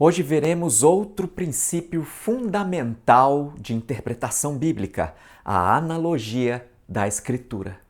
Hoje veremos outro princípio fundamental de interpretação bíblica, a analogia da Escritura.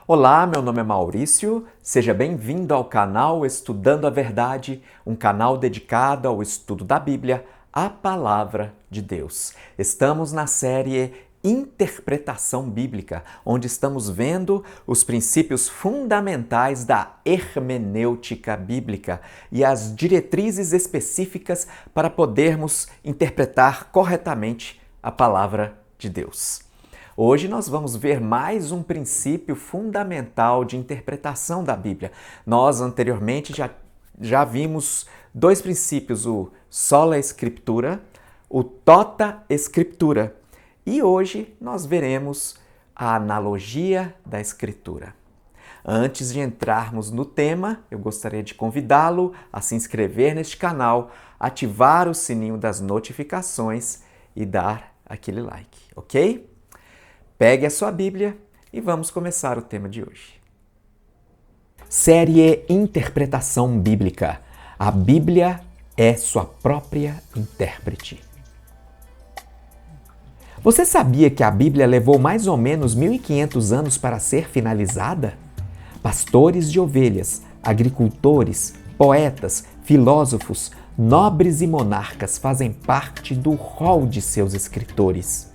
Olá, meu nome é Maurício, seja bem-vindo ao canal Estudando a Verdade, um canal dedicado ao estudo da Bíblia, a Palavra de Deus. Estamos na série Interpretação Bíblica, onde estamos vendo os princípios fundamentais da hermenêutica bíblica e as diretrizes específicas para podermos interpretar corretamente a Palavra de Deus. Hoje nós vamos ver mais um princípio fundamental de interpretação da Bíblia. Nós anteriormente já vimos dois princípios, o sola scriptura, o tota scriptura. E hoje nós veremos a analogia da Escritura. Antes de entrarmos no tema, eu gostaria de convidá-lo a se inscrever neste canal, ativar o sininho das notificações e dar aquele like, ok? Pegue a sua Bíblia e vamos começar o tema de hoje. Série Interpretação Bíblica. A Bíblia é sua própria intérprete. Você sabia que a Bíblia levou mais ou menos 1500 anos para ser finalizada? Pastores de ovelhas, agricultores, poetas, filósofos, nobres e monarcas fazem parte do rol de seus escritores.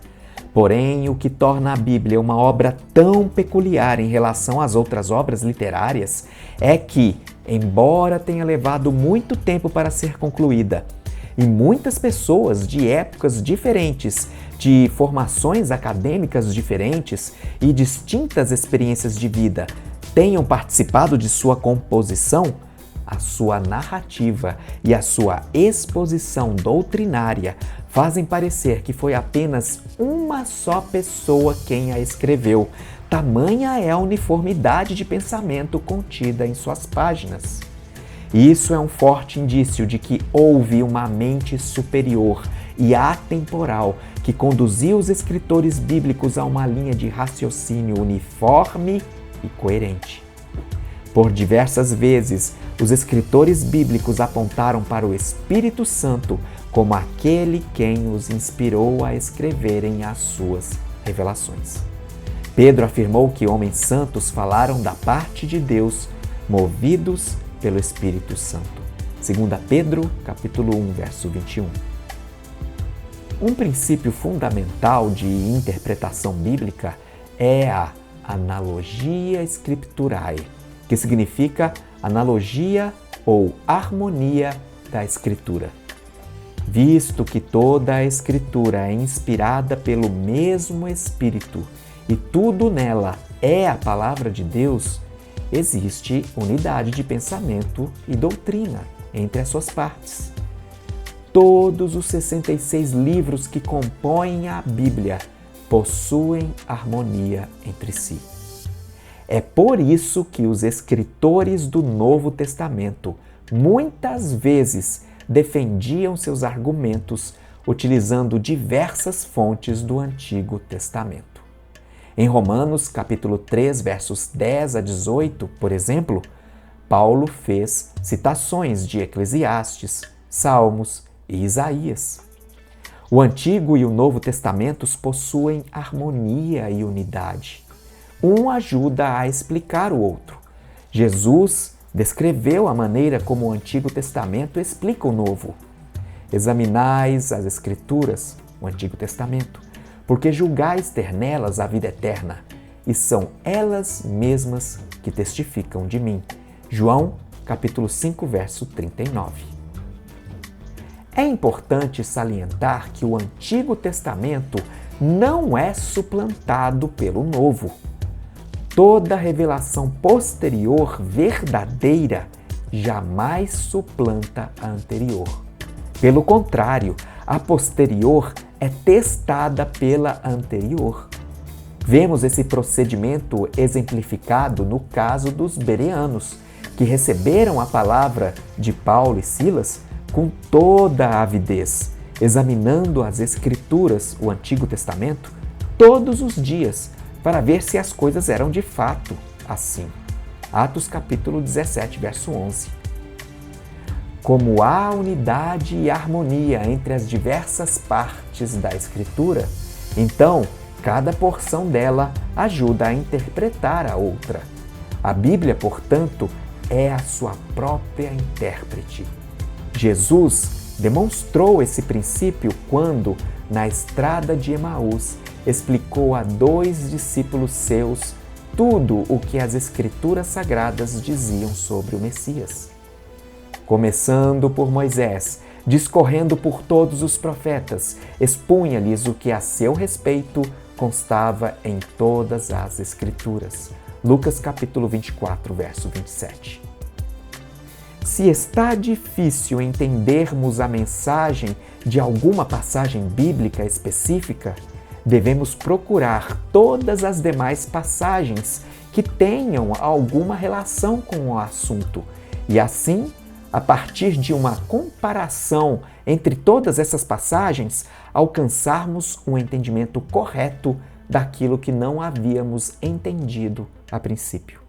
Porém, o que torna a Bíblia uma obra tão peculiar em relação às outras obras literárias é que, embora tenha levado muito tempo para ser concluída, e muitas pessoas de épocas diferentes, de formações acadêmicas diferentes e distintas experiências de vida tenham participado de sua composição, a sua narrativa e a sua exposição doutrinária fazem parecer que foi apenas uma só pessoa quem a escreveu. Tamanha é a uniformidade de pensamento contida em suas páginas. Isso é um forte indício de que houve uma mente superior e atemporal que conduziu os escritores bíblicos a uma linha de raciocínio uniforme e coerente. Por diversas vezes, os escritores bíblicos apontaram para o Espírito Santo como aquele quem os inspirou a escreverem as suas revelações. Pedro afirmou que homens santos falaram da parte de Deus, movidos pelo Espírito Santo. 2 Pedro, capítulo 1, verso 21. Um princípio fundamental de interpretação bíblica é a analogia scripturae, que significa analogia ou harmonia da Escritura. Visto que toda a Escritura é inspirada pelo mesmo Espírito e tudo nela é a Palavra de Deus, existe unidade de pensamento e doutrina entre as suas partes. Todos os 66 livros que compõem a Bíblia possuem harmonia entre si. É por isso que os escritores do Novo Testamento muitas vezes defendiam seus argumentos utilizando diversas fontes do Antigo Testamento. Em Romanos, capítulo 3, versos 10 a 18, por exemplo, Paulo fez citações de Eclesiastes, Salmos e Isaías. O Antigo e o Novo Testamentos possuem harmonia e unidade. Um ajuda a explicar o outro. Jesus descreveu a maneira como o Antigo Testamento explica o Novo. Examinais as Escrituras, o Antigo Testamento, porque julgais ter nelas a vida eterna, e são elas mesmas que testificam de mim. João, capítulo 5, verso 39. É importante salientar que o Antigo Testamento não é suplantado pelo Novo. Toda revelação posterior verdadeira jamais suplanta a anterior. Pelo contrário, a posterior é testada pela anterior. Vemos esse procedimento exemplificado no caso dos bereanos, que receberam a palavra de Paulo e Silas com toda a avidez, examinando as Escrituras, o Antigo Testamento, todos os dias, para ver se as coisas eram de fato assim. Atos capítulo 17, verso 11. Como há unidade e harmonia entre as diversas partes da Escritura, então cada porção dela ajuda a interpretar a outra. A Bíblia, portanto, é a sua própria intérprete. Jesus demonstrou esse princípio quando, na estrada de Emaús, explicou a 2 discípulos seus tudo o que as Escrituras Sagradas diziam sobre o Messias. Começando por Moisés, discorrendo por todos os profetas, expunha-lhes o que a seu respeito constava em todas as Escrituras. Lucas capítulo 24, verso 27. Se está difícil entendermos a mensagem de alguma passagem bíblica específica, devemos procurar todas as demais passagens que tenham alguma relação com o assunto e assim, a partir de uma comparação entre todas essas passagens, alcançarmos um entendimento correto daquilo que não havíamos entendido a princípio.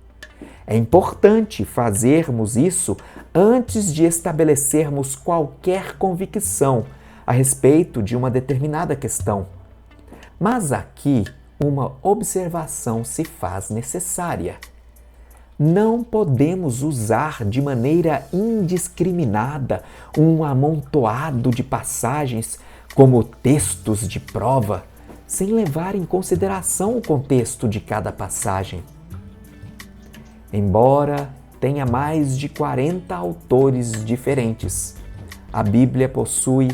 É importante fazermos isso antes de estabelecermos qualquer convicção a respeito de uma determinada questão. Mas aqui uma observação se faz necessária. Não podemos usar de maneira indiscriminada um amontoado de passagens como textos de prova, sem levar em consideração o contexto de cada passagem. Embora tenha mais de 40 autores diferentes, a Bíblia possui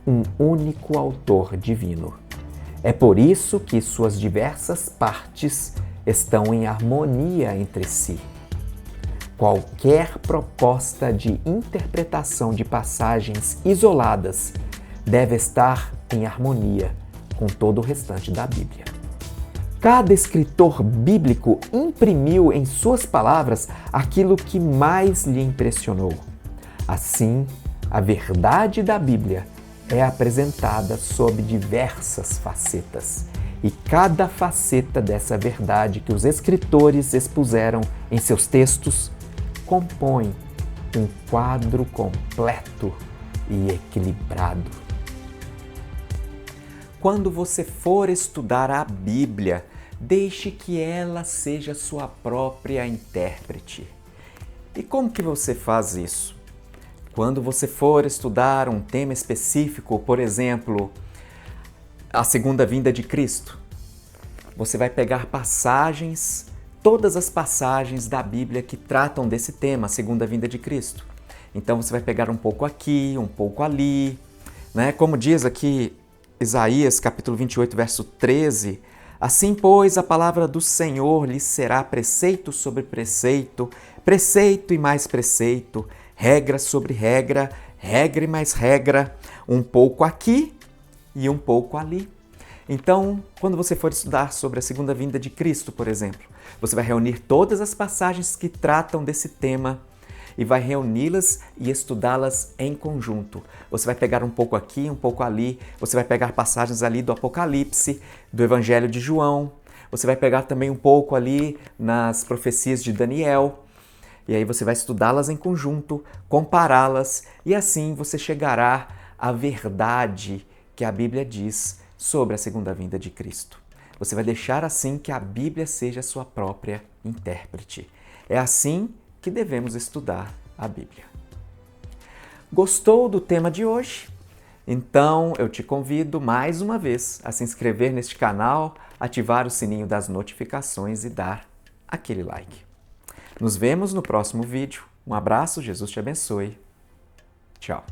um único autor divino. É por isso que suas diversas partes estão em harmonia entre si. Qualquer proposta de interpretação de passagens isoladas deve estar em harmonia com todo o restante da Bíblia. Cada escritor bíblico imprimiu em suas palavras aquilo que mais lhe impressionou. Assim, a verdade da Bíblia é apresentada sob diversas facetas, e cada faceta dessa verdade que os escritores expuseram em seus textos compõe um quadro completo e equilibrado. Quando você for estudar a Bíblia, deixe que ela seja sua própria intérprete. E como que você faz isso? Quando você for estudar um tema específico, por exemplo, a segunda vinda de Cristo, você vai pegar passagens, todas as passagens da Bíblia que tratam desse tema, a segunda vinda de Cristo. Então você vai pegar um pouco aqui, um pouco ali, né? Como diz aqui Isaías, capítulo 28, verso 13, assim, pois, a palavra do Senhor lhes será preceito sobre preceito, preceito e mais preceito, regra sobre regra, regra e mais regra, um pouco aqui e um pouco ali. Então, quando você for estudar sobre a segunda vinda de Cristo, por exemplo, você vai reunir todas as passagens que tratam desse tema e vai reuni-las e estudá-las em conjunto. Você vai pegar um pouco aqui, um pouco ali, você vai pegar passagens ali do Apocalipse, do Evangelho de João, você vai pegar também um pouco ali nas profecias de Daniel, e aí você vai estudá-las em conjunto, compará-las, e assim você chegará à verdade que a Bíblia diz sobre a segunda vinda de Cristo. Você vai deixar assim que a Bíblia seja a sua própria intérprete. É assim que devemos estudar a Bíblia. Gostou do tema de hoje? Então eu te convido mais uma vez a se inscrever neste canal, ativar o sininho das notificações e dar aquele like. Nos vemos no próximo vídeo. Um abraço, Jesus te abençoe. Tchau.